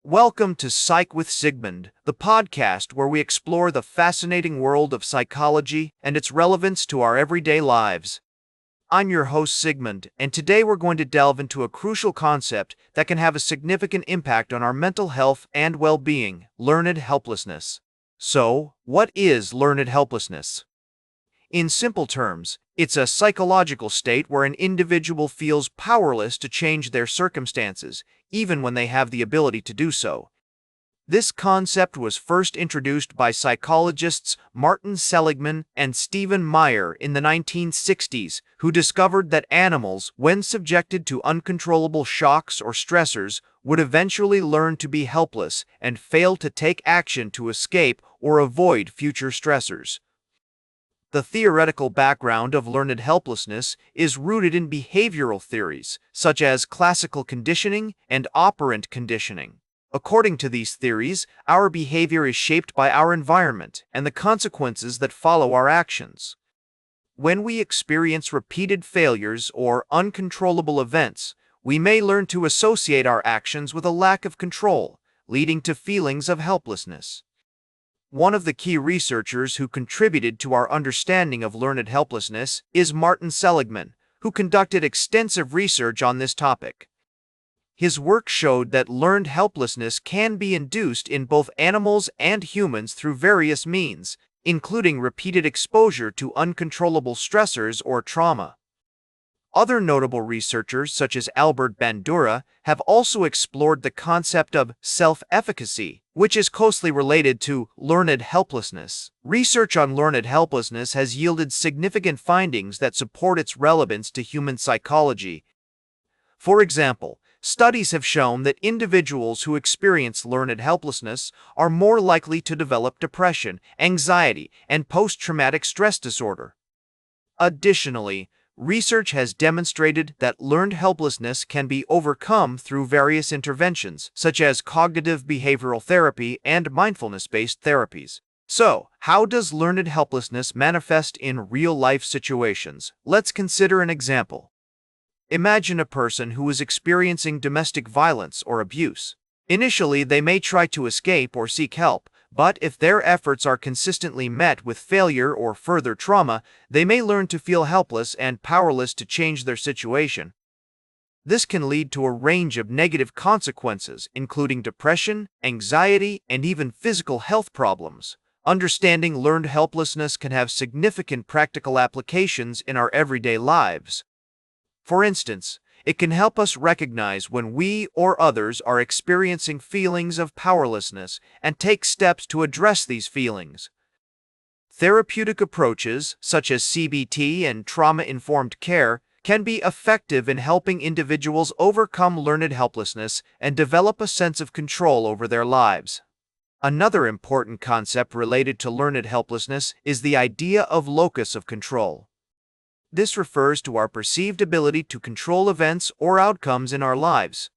Welcome to PsychWSigmund, the podcast where we explore the fascinating world of psychology and its relevance to our everyday lives. I'm your host, Sigmund, and today we're going to delve into a crucial concept that can have a significant impact on our mental health and well-being: learned helplessness. So, what is learned helplessness? In simple terms, it's a psychological state where an individual feels powerless to change their circumstances, even when they have the ability to do so. This concept was first introduced by psychologists Martin Seligman and Stephen Meyer in the 1960s, who discovered that animals, when subjected to uncontrollable shocks or stressors, would eventually learn to be helpless and fail to take action to escape or avoid future stressors. The theoretical background of learned helplessness is rooted in behavioral theories, such as classical conditioning and operant conditioning. According to these theories, our behavior is shaped by our environment and the consequences that follow our actions. When we experience repeated failures or uncontrollable events, we may learn to associate our actions with a lack of control, leading to feelings of helplessness. One of the key researchers who contributed to our understanding of learned helplessness is Martin Seligman, who conducted extensive research on this topic. His work showed that learned helplessness can be induced in both animals and humans through various means, including repeated exposure to uncontrollable stressors or trauma. Other notable researchers, such as Albert Bandura, have also explored the concept of self-efficacy, which is closely related to learned helplessness. Research on learned helplessness has yielded significant findings that support its relevance to human psychology. For example, studies have shown that individuals who experience learned helplessness are more likely to develop depression, anxiety, and post-traumatic stress disorder. Additionally, research has demonstrated that learned helplessness can be overcome through various interventions, such as cognitive behavioral therapy and mindfulness-based therapies. So, how does learned helplessness manifest in real-life situations? Let's consider an example. Imagine a person who is experiencing domestic violence or abuse. Initially, they may try to escape or seek help, but if their efforts are consistently met with failure or further trauma, they may learn to feel helpless and powerless to change their situation. This can lead to a range of negative consequences, including depression, anxiety, and even physical health problems. Understanding learned helplessness can have significant practical applications in our everyday lives. For instance, it can help us recognize when we or others are experiencing feelings of powerlessness and take steps to address these feelings. Therapeutic approaches, such as CBT and trauma-informed care, can be effective in helping individuals overcome learned helplessness and develop a sense of control over their lives. Another important concept related to learned helplessness is the idea of locus of control. This refers to our perceived ability to control events or outcomes in our lives.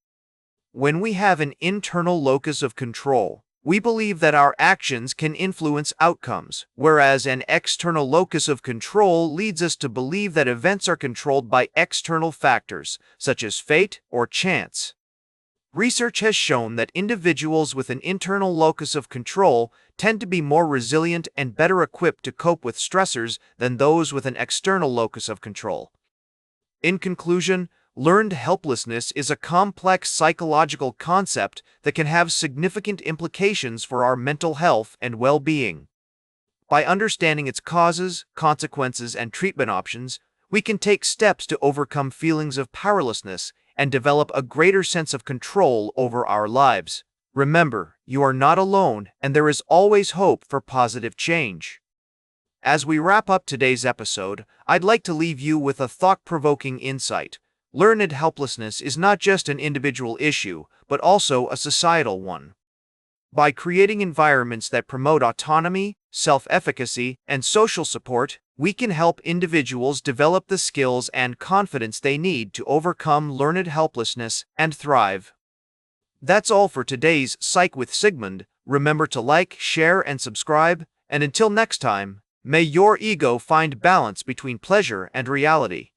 When we have an internal locus of control, we believe that our actions can influence outcomes, whereas an external locus of control leads us to believe that events are controlled by external factors, such as fate or chance. Research has shown that individuals with an internal locus of control tend to be more resilient and better equipped to cope with stressors than those with an external locus of control. In conclusion, learned helplessness is a complex psychological concept that can have significant implications for our mental health and well-being. By understanding its causes, consequences, and treatment options, we can take steps to overcome feelings of powerlessness and develop a greater sense of control over our lives. Remember, you are not alone, and there is always hope for positive change. As we wrap up today's episode, I'd like to leave you with a thought-provoking insight. Learned helplessness is not just an individual issue, but also a societal one. By creating environments that promote autonomy, self-efficacy, and social support, we can help individuals develop the skills and confidence they need to overcome learned helplessness and thrive. That's all for today's Psych with Sigmund. Remember to like, share, and subscribe, and until next time, may your ego find balance between pleasure and reality.